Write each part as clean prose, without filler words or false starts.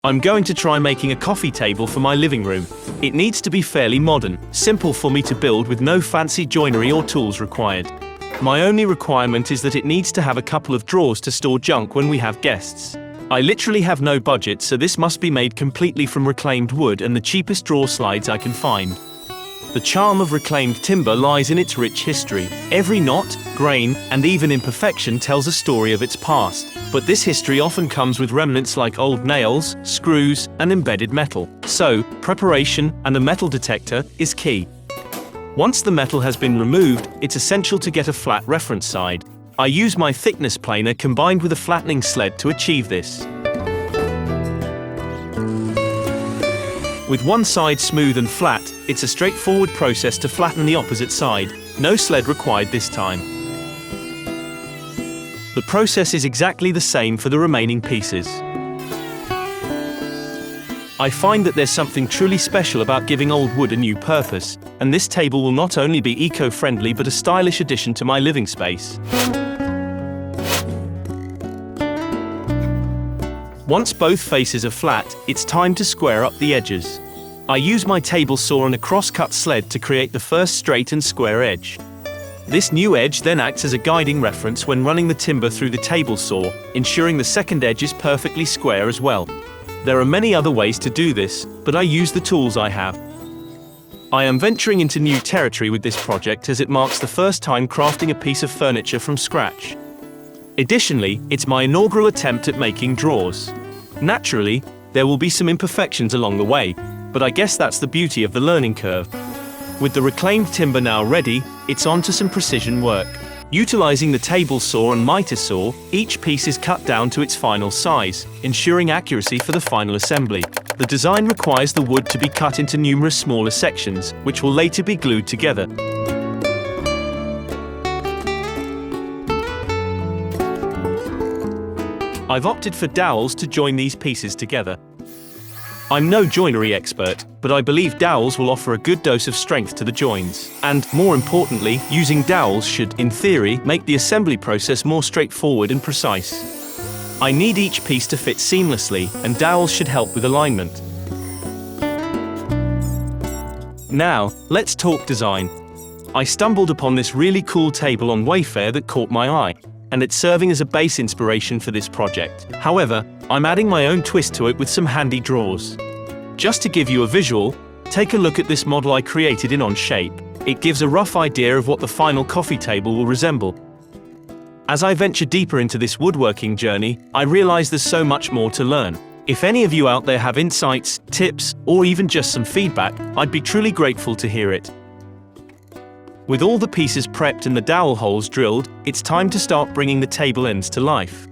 I'm going to try making a coffee table for my living room. It needs to be fairly modern, simple for me to build with no fancy joinery or tools required. My only requirement is that it needs to have a couple of drawers to store junk when we have guests. I literally have no budget, so this must be made completely from reclaimed wood and the cheapest drawer slides I can find. The charm of reclaimed timber lies in its rich history. Every knot, grain, and even imperfection tells a story of its past. But this history often comes with remnants like old nails, screws, and embedded metal. So, preparation and a metal detector is key. Once the metal has been removed, it's essential to get a flat reference side. I use my thickness planer combined with a flattening sled to achieve this. With one side smooth and flat, it's a straightforward process to flatten the opposite side. No sled required this time. The process is exactly the same for the remaining pieces. I find that there's something truly special about giving old wood a new purpose, and this table will not only be eco-friendly but a stylish addition to my living space. Once both faces are flat, it's time to square up the edges. I use my table saw and a cross-cut sled to create the first straight and square edge. This new edge then acts as a guiding reference when running the timber through the table saw, ensuring the second edge is perfectly square as well. There are many other ways to do this, but I use the tools I have. I am venturing into new territory with this project as it marks the first time crafting a piece of furniture from scratch. Additionally, it's my inaugural attempt at making drawers. Naturally, there will be some imperfections along the way, but I guess that's the beauty of the learning curve. With the reclaimed timber now ready, it's on to some precision work. Utilizing the table saw and miter saw, each piece is cut down to its final size, ensuring accuracy for the final assembly. The design requires the wood to be cut into numerous smaller sections, which will later be glued together. I've opted for dowels to join these pieces together. I'm no joinery expert, but I believe dowels will offer a good dose of strength to the joins. And, more importantly, using dowels should, in theory, make the assembly process more straightforward and precise. I need each piece to fit seamlessly, and dowels should help with alignment. Now, let's talk design. I stumbled upon this really cool table on Wayfair that caught my eye, and it's serving as a base inspiration for this project. However, I'm adding my own twist to it with some handy drawers. Just to give you a visual, take a look at this model I created in Onshape. It gives a rough idea of what the final coffee table will resemble. As I venture deeper into this woodworking journey, I realize there's so much more to learn. If any of you out there have insights, tips, or even just some feedback, I'd be truly grateful to hear it. With all the pieces prepped and the dowel holes drilled, it's time to start bringing the table ends to life.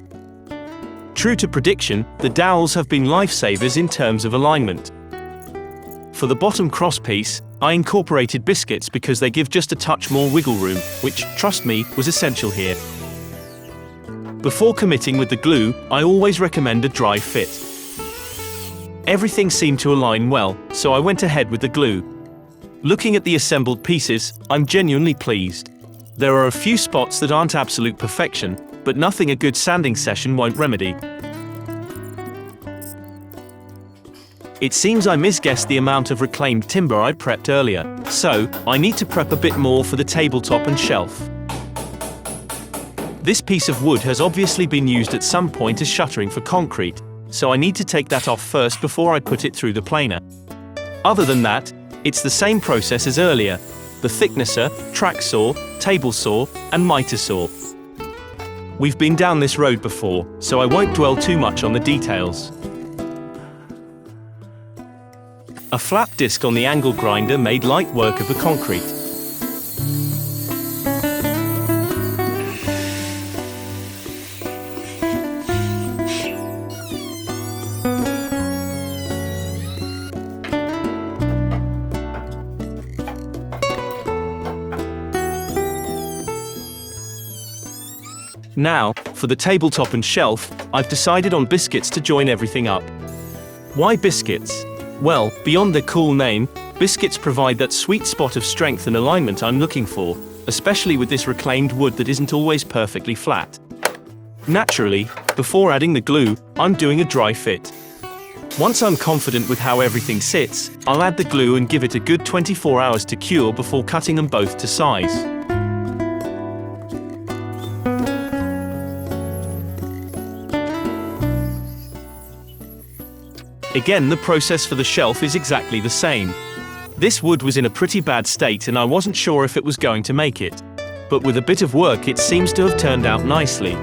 True to prediction, the dowels have been lifesavers in terms of alignment. For the bottom crosspiece, I incorporated biscuits because they give just a touch more wiggle room, which, trust me, was essential here. Before committing with the glue, I always recommend a dry fit. Everything seemed to align well, so I went ahead with the glue. Looking at the assembled pieces, I'm genuinely pleased. There are a few spots that aren't absolute perfection, but nothing a good sanding session won't remedy. It seems I misguessed the amount of reclaimed timber I prepped earlier, so I need to prep a bit more for the tabletop and shelf. This piece of wood has obviously been used at some point as shuttering for concrete, so I need to take that off first before I put it through the planer. Other than that, it's the same process as earlier: the thicknesser, track saw, table saw, and miter saw. We've been down this road before, so I won't dwell too much on the details. A flap disc on the angle grinder made light work of the concrete. Now, for the tabletop and shelf, I've decided on biscuits to join everything up. Why biscuits? Well, beyond their cool name, biscuits provide that sweet spot of strength and alignment I'm looking for, especially with this reclaimed wood that isn't always perfectly flat. Naturally, before adding the glue, I'm doing a dry fit. Once I'm confident with how everything sits, I'll add the glue and give it a good 24 hours to cure before cutting them both to size. Again, the process for the shelf is exactly the same. This wood was in a pretty bad state and I wasn't sure if it was going to make it. But with a bit of work it seems to have turned out nicely.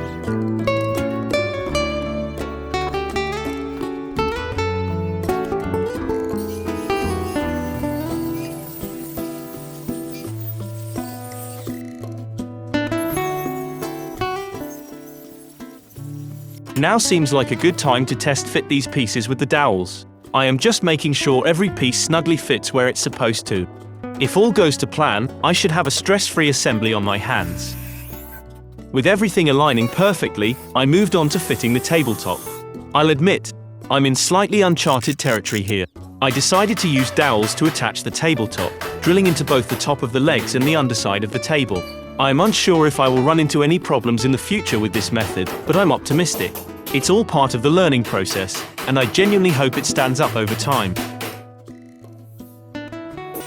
Now seems like a good time to test fit these pieces with the dowels. I am just making sure every piece snugly fits where it's supposed to. If all goes to plan, I should have a stress-free assembly on my hands. With everything aligning perfectly, I moved on to fitting the tabletop. I'll admit, I'm in slightly uncharted territory here. I decided to use dowels to attach the tabletop, drilling into both the top of the legs and the underside of the table. I am unsure if I will run into any problems in the future with this method, but I'm optimistic. It's all part of the learning process, and I genuinely hope it stands up over time.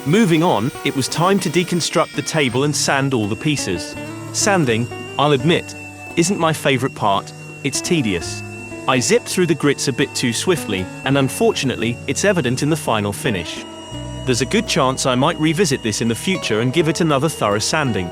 Moving on, it was time to deconstruct the table and sand all the pieces. Sanding, I'll admit, isn't my favorite part. It's tedious. I zipped through the grits a bit too swiftly, and unfortunately, it's evident in the final finish. There's a good chance I might revisit this in the future and give it another thorough sanding.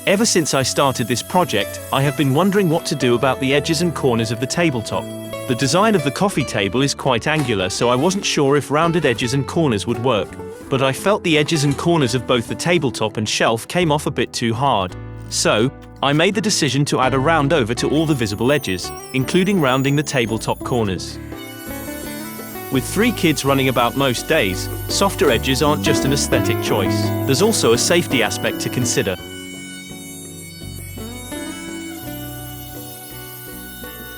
Ever since I started this project, I have been wondering what to do about the edges and corners of the tabletop. The design of the coffee table is quite angular, so I wasn't sure if rounded edges and corners would work. But I felt the edges and corners of both the tabletop and shelf came off a bit too hard. So, I made the decision to add a round over to all the visible edges, including rounding the tabletop corners. With 3 kids running about most days, softer edges aren't just an aesthetic choice. There's also a safety aspect to consider.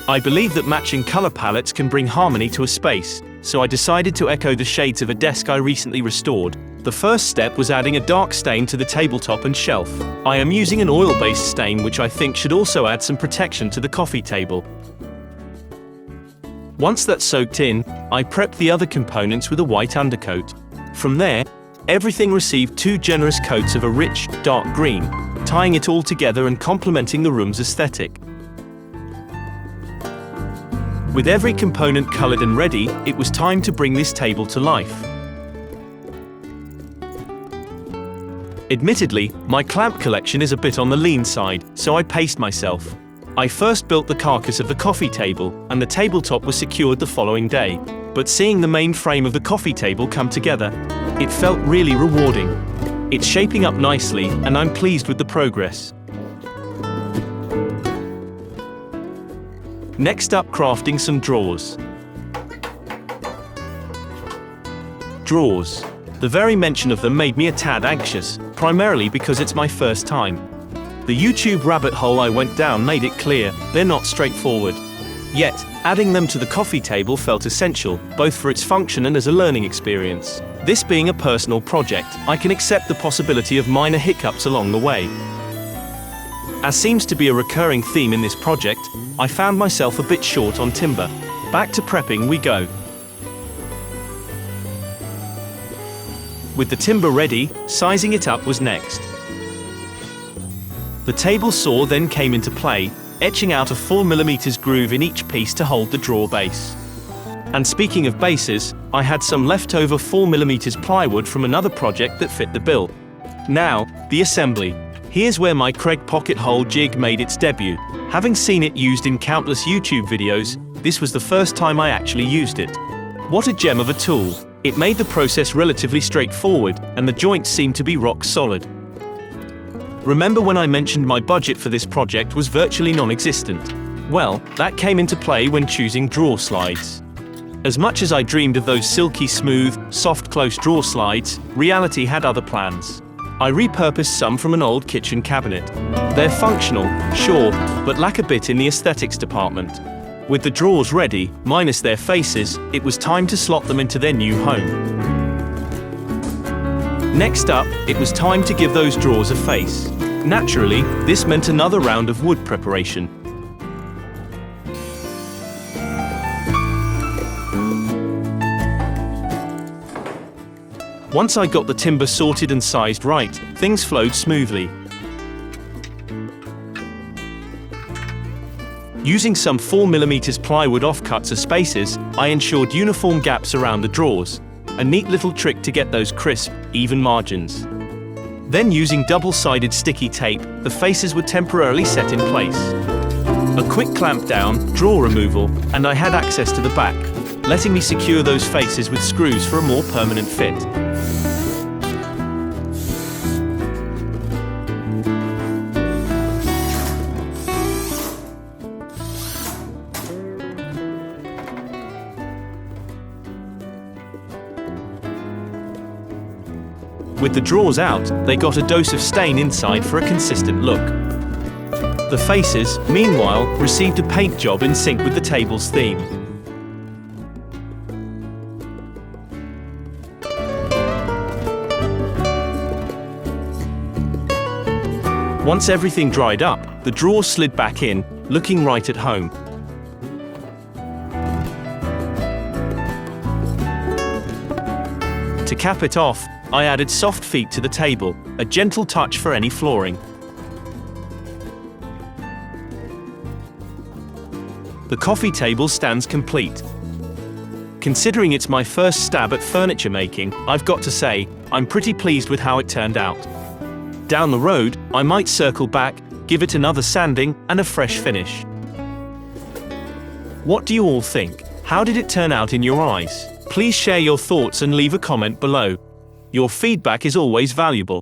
I believe that matching color palettes can bring harmony to a space, so I decided to echo the shades of a desk I recently restored. The first step was adding a dark stain to the tabletop and shelf. I am using an oil-based stain which I think should also add some protection to the coffee table. Once that's soaked in, I prepped the other components with a white undercoat. From there, everything received 2 generous coats of a rich, dark green, tying it all together and complementing the room's aesthetic. With every component colored and ready, it was time to bring this table to life. Admittedly, my clamp collection is a bit on the lean side, so I paced myself. I first built the carcass of the coffee table, and the tabletop was secured the following day. But seeing the main frame of the coffee table come together, it felt really rewarding. It's shaping up nicely, and I'm pleased with the progress. Next up, crafting some drawers. Drawers. The very mention of them made me a tad anxious, primarily because it's my first time. The YouTube rabbit hole I went down made it clear, they're not straightforward. Yet, adding them to the coffee table felt essential, both for its function and as a learning experience. This being a personal project, I can accept the possibility of minor hiccups along the way. As seems to be a recurring theme in this project, I found myself a bit short on timber. Back to prepping we go. With the timber ready, sizing it up was next. The table saw then came into play, etching out a 4mm groove in each piece to hold the drawer base. And speaking of bases, I had some leftover 4mm plywood from another project that fit the bill. Now, the assembly. Here's where my Craig pocket hole jig made its debut. Having seen it used in countless YouTube videos, this was the first time I actually used it. What a gem of a tool. It made the process relatively straightforward, and the joints seemed to be rock solid. Remember when I mentioned my budget for this project was virtually non-existent? Well, that came into play when choosing drawer slides. As much as I dreamed of those silky smooth, soft close drawer slides, reality had other plans. I repurposed some from an old kitchen cabinet. They're functional, sure, but lack a bit in the aesthetics department. With the drawers ready, minus their faces, it was time to slot them into their new home. Next up, it was time to give those drawers a face. Naturally, this meant another round of wood preparation. Once I got the timber sorted and sized right, things flowed smoothly. Using some 4mm plywood offcuts as spaces, I ensured uniform gaps around the drawers. A neat little trick to get those crisp, even margins. Then using double-sided sticky tape, the faces were temporarily set in place. A quick clamp down, drawer removal, and I had access to the back, letting me secure those faces with screws for a more permanent fit. With the drawers out, they got a dose of stain inside for a consistent look. The faces, meanwhile, received a paint job in sync with the table's theme. Once everything dried up, the drawers slid back in, looking right at home. To cap it off, I added soft feet to the table, a gentle touch for any flooring. The coffee table stands complete. Considering it's my first stab at furniture making, I've got to say, I'm pretty pleased with how it turned out. Down the road, I might circle back, give it another sanding, and a fresh finish. What do you all think? How did it turn out in your eyes? Please share your thoughts and leave a comment below. Your feedback is always valuable.